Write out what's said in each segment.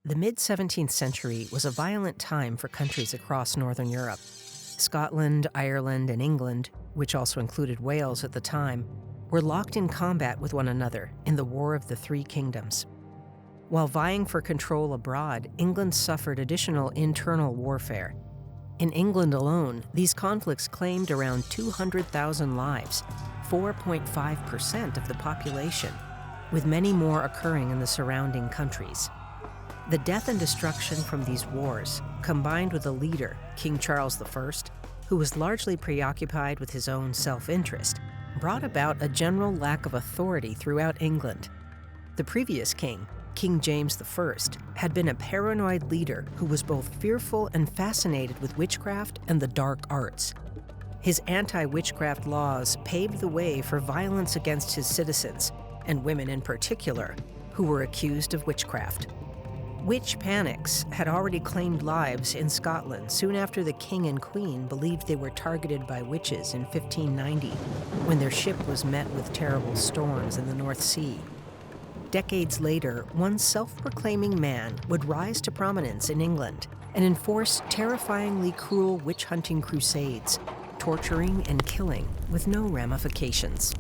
The mid-17th century was a violent time for countries across Northern Europe. Scotland, Ireland, and England, which also included Wales at the time, were locked in combat with one another in the War of the Three Kingdoms. While vying for control abroad, England suffered additional internal warfare. In England alone, these conflicts claimed around 200,000 lives, 4.5% of the population, with many more occurring in the surrounding countries. The death and destruction from these wars, combined with a leader, King Charles I, who was largely preoccupied with his own self-interest, brought about a general lack of authority throughout England. The previous king, King James I, had been a paranoid leader who was both fearful and fascinated with witchcraft and the dark arts. His anti-witchcraft laws paved the way for violence against his citizens, and women in particular, who were accused of witchcraft. Witch panics had already claimed lives in Scotland soon after the king and queen believed they were targeted by witches in 1590, when their ship was met with terrible storms in the North Sea. Decades later, one self-proclaiming man would rise to prominence in England and enforce terrifyingly cruel witch-hunting crusades, torturing and killing with no ramifications.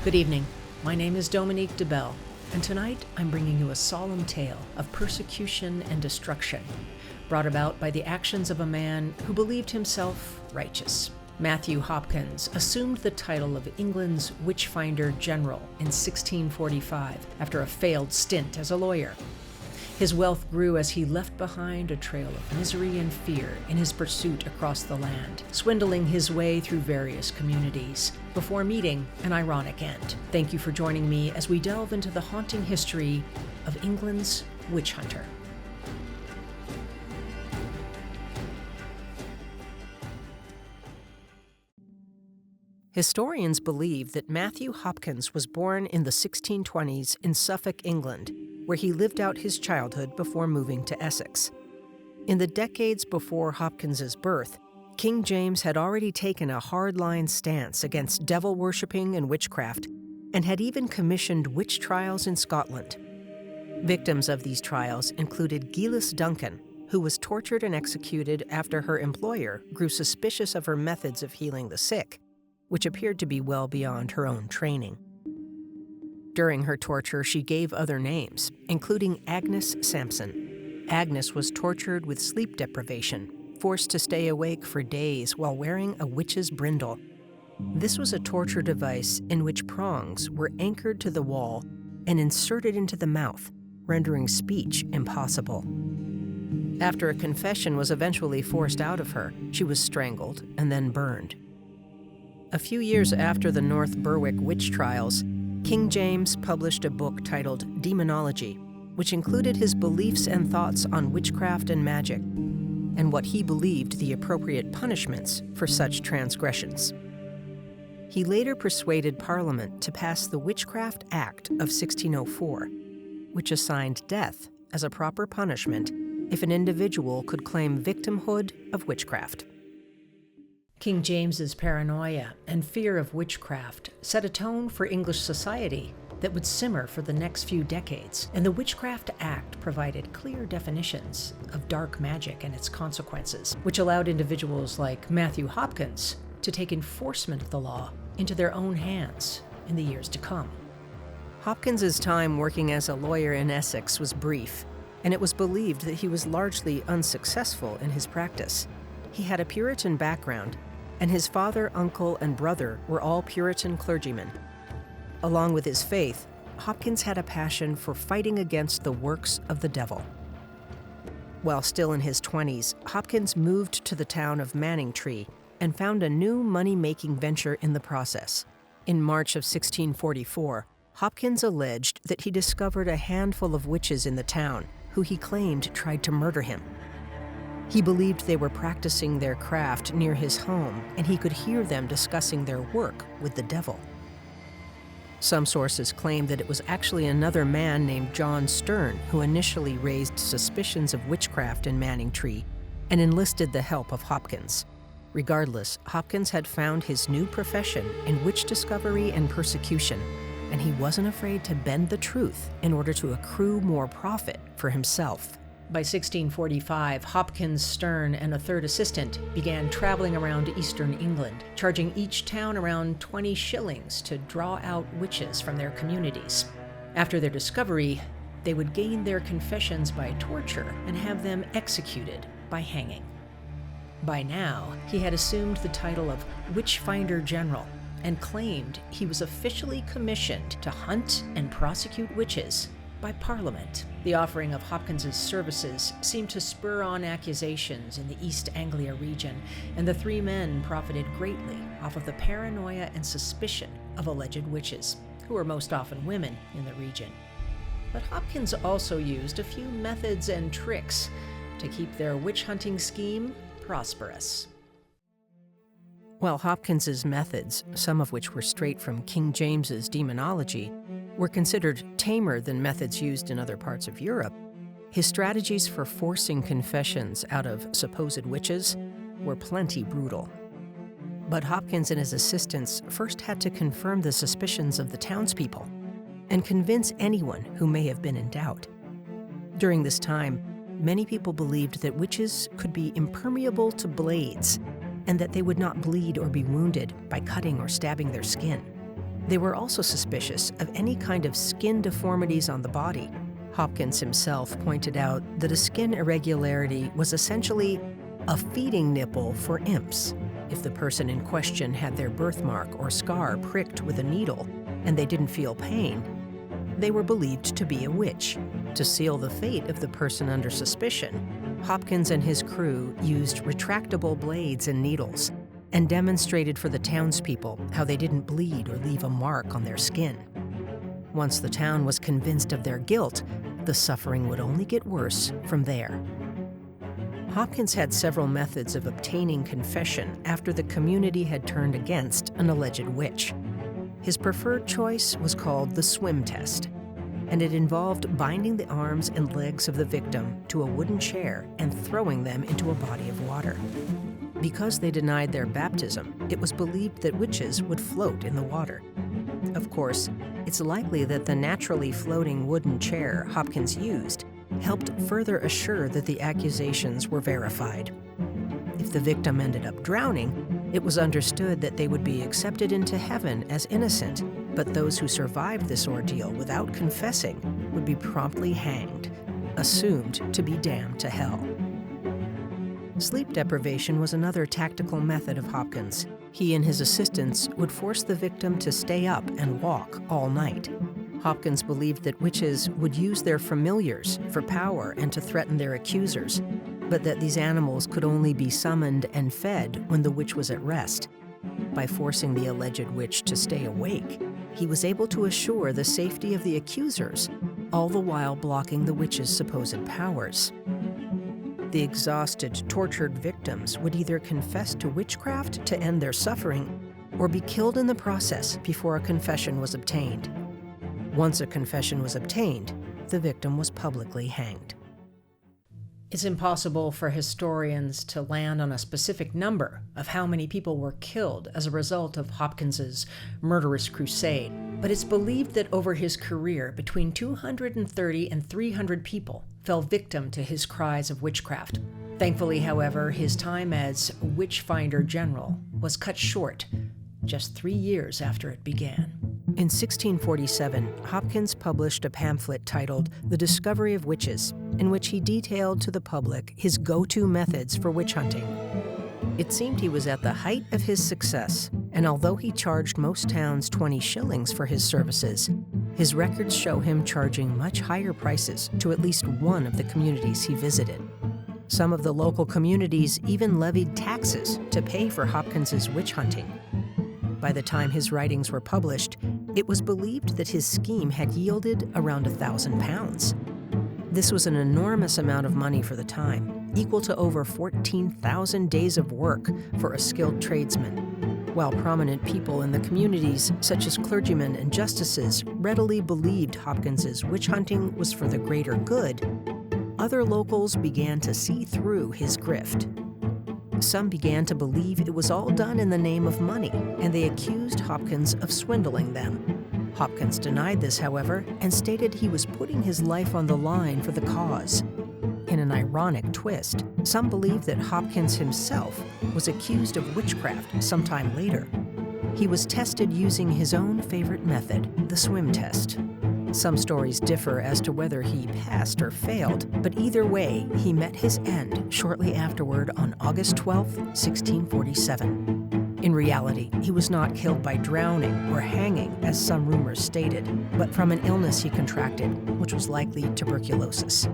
Good evening. My name is Dominique DeBell, and tonight I'm bringing you a solemn tale of persecution and destruction brought about by the actions of a man who believed himself righteous. Matthew Hopkins assumed the title of England's Witchfinder General in 1645 after a failed stint as a lawyer. His wealth grew as he left behind a trail of misery and fear in his pursuit across the land, swindling his way through various communities, before meeting an ironic end. Thank you for joining me as we delve into the haunting history of England's witch hunter. Historians believe that Matthew Hopkins was born in the 1620s in Suffolk, England, where he lived out his childhood before moving to Essex. In the decades before Hopkins's birth, King James had already taken a hardline stance against devil-worshipping and witchcraft, and had even commissioned witch trials in Scotland. Victims of these trials included Gillis Duncan, who was tortured and executed after her employer grew suspicious of her methods of healing the sick, which appeared to be well beyond her own training. During her torture, she gave other names, including Agnes Sampson. Agnes was tortured with sleep deprivation, forced to stay awake for days while wearing a witch's brindle. This was a torture device in which prongs were anchored to the wall and inserted into the mouth, rendering speech impossible. After a confession was eventually forced out of her, she was strangled and then burned. A few years after the North Berwick witch trials, King James published a book titled Demonology, which included his beliefs and thoughts on witchcraft and magic, and what he believed the appropriate punishments for such transgressions. He later persuaded Parliament to pass the Witchcraft Act of 1604, which assigned death as a proper punishment if an individual could claim victimhood of witchcraft. King James's paranoia and fear of witchcraft set a tone for English society that would simmer for the next few decades, and the Witchcraft Act provided clear definitions of dark magic and its consequences, which allowed individuals like Matthew Hopkins to take enforcement of the law into their own hands in the years to come. Hopkins's time working as a lawyer in Essex was brief, and it was believed that he was largely unsuccessful in his practice. He had a Puritan background, and his father, uncle, and brother were all Puritan clergymen. Along with his faith, Hopkins had a passion for fighting against the works of the devil. While still in his 20s, Hopkins moved to the town of Manningtree and found a new money-making venture in the process. In March of 1644, Hopkins alleged that he discovered a handful of witches in the town who he claimed tried to murder him. He believed they were practicing their craft near his home, and he could hear them discussing their work with the devil. Some sources claim that it was actually another man named John Stern who initially raised suspicions of witchcraft in Manningtree and enlisted the help of Hopkins. Regardless, Hopkins had found his new profession in witch discovery and persecution, and he wasn't afraid to bend the truth in order to accrue more profit for himself. By 1645, Hopkins, Stern, and a third assistant began traveling around eastern England, charging each town around 20 shillings to draw out witches from their communities. After their discovery, they would gain their confessions by torture and have them executed by hanging. By now, he had assumed the title of Witchfinder General and claimed he was officially commissioned to hunt and prosecute witches by Parliament. The offering of Hopkins's services seemed to spur on accusations in the East Anglia region, and the three men profited greatly off of the paranoia and suspicion of alleged witches, who were most often women in the region. But Hopkins also used a few methods and tricks to keep their witch-hunting scheme prosperous. While Hopkins's methods, some of which were straight from King James's demonology, were considered tamer than methods used in other parts of Europe, his strategies for forcing confessions out of supposed witches were plenty brutal. But Hopkins and his assistants first had to confirm the suspicions of the townspeople and convince anyone who may have been in doubt. During this time, many people believed that witches could be impermeable to blades and that they would not bleed or be wounded by cutting or stabbing their skin. They were also suspicious of any kind of skin deformities on the body. Hopkins himself pointed out that a skin irregularity was essentially a feeding nipple for imps. If the person in question had their birthmark or scar pricked with a needle and they didn't feel pain, they were believed to be a witch. To seal the fate of the person under suspicion, Hopkins and his crew used retractable blades and needles and demonstrated for the townspeople how they didn't bleed or leave a mark on their skin. Once the town was convinced of their guilt, the suffering would only get worse from there. Hopkins had several methods of obtaining confession after the community had turned against an alleged witch. His preferred choice was called the swim test, and it involved binding the arms and legs of the victim to a wooden chair and throwing them into a body of water. Because they denied their baptism, it was believed that witches would float in the water. Of course, it's likely that the naturally floating wooden chair Hopkins used helped further assure that the accusations were verified. If the victim ended up drowning, it was understood that they would be accepted into heaven as innocent, but those who survived this ordeal without confessing would be promptly hanged, assumed to be damned to hell. Sleep deprivation was another tactical method of Hopkins. He and his assistants would force the victim to stay up and walk all night. Hopkins believed that witches would use their familiars for power and to threaten their accusers, but that these animals could only be summoned and fed when the witch was at rest. By forcing the alleged witch to stay awake, he was able to assure the safety of the accusers, all the while blocking the witch's supposed powers. The exhausted, tortured victims would either confess to witchcraft to end their suffering or be killed in the process before a confession was obtained. Once a confession was obtained, the victim was publicly hanged. It's impossible for historians to land on a specific number of how many people were killed as a result of Hopkins's murderous crusade, but it's believed that over his career, between 230 and 300 people fell victim to his cries of witchcraft. Thankfully, however, his time as Witchfinder General was cut short just 3 years after it began. In 1647, Hopkins published a pamphlet titled The Discovery of Witches, in which he detailed to the public his go-to methods for witch hunting. It seemed he was at the height of his success, and although he charged most towns 20 shillings for his services, his records show him charging much higher prices to at least one of the communities he visited. Some of the local communities even levied taxes to pay for Hopkins's witch hunting. By the time his writings were published, it was believed that his scheme had yielded around £1,000. This was an enormous amount of money for the time, equal to over 14,000 days of work for a skilled tradesman. While prominent people in the communities, such as clergymen and justices, readily believed Hopkins's witch hunting was for the greater good, other locals began to see through his grift. Some began to believe it was all done in the name of money, and they accused Hopkins of swindling them. Hopkins denied this, however, and stated he was putting his life on the line for the cause. In an ironic twist, some believe that Hopkins himself was accused of witchcraft sometime later. He was tested using his own favorite method, the swim test. Some stories differ as to whether he passed or failed, but either way, he met his end shortly afterward on August 12, 1647. In reality, he was not killed by drowning or hanging, as some rumors stated, but from an illness he contracted, which was likely tuberculosis.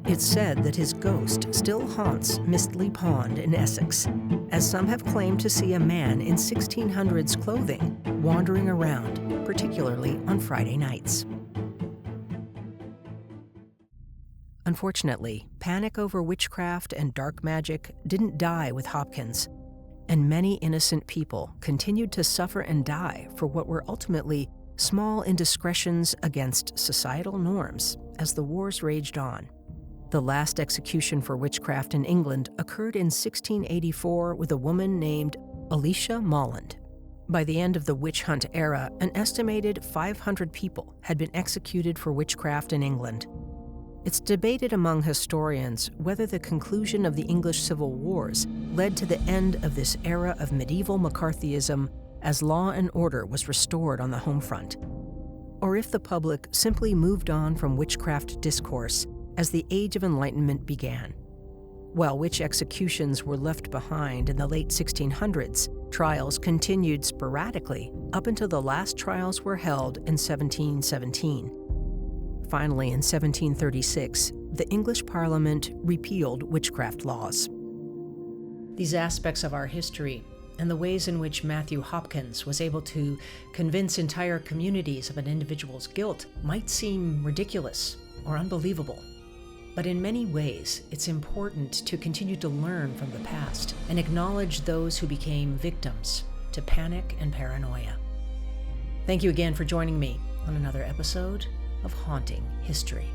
It's said that his ghost still haunts Mistley Pond in Essex, as some have claimed to see a man in 1600s clothing wandering around, particularly on Friday nights. Unfortunately, panic over witchcraft and dark magic didn't die with Hopkins, and many innocent people continued to suffer and die for what were ultimately small indiscretions against societal norms as the wars raged on. The last execution for witchcraft in England occurred in 1684 with a woman named Alicia Molland. By the end of the witch hunt era, an estimated 500 people had been executed for witchcraft in England. It's debated among historians whether the conclusion of the English Civil Wars led to the end of this era of medieval McCarthyism as law and order was restored on the home front, or if the public simply moved on from witchcraft discourse as the Age of Enlightenment began. While witch executions were left behind in the late 1600s, trials continued sporadically up until the last trials were held in 1717. Finally, in 1736, the English Parliament repealed witchcraft laws. These aspects of our history and the ways in which Matthew Hopkins was able to convince entire communities of an individual's guilt might seem ridiculous or unbelievable. But in many ways, it's important to continue to learn from the past and acknowledge those who became victims to panic and paranoia. Thank you again for joining me on another episode of Haunting History.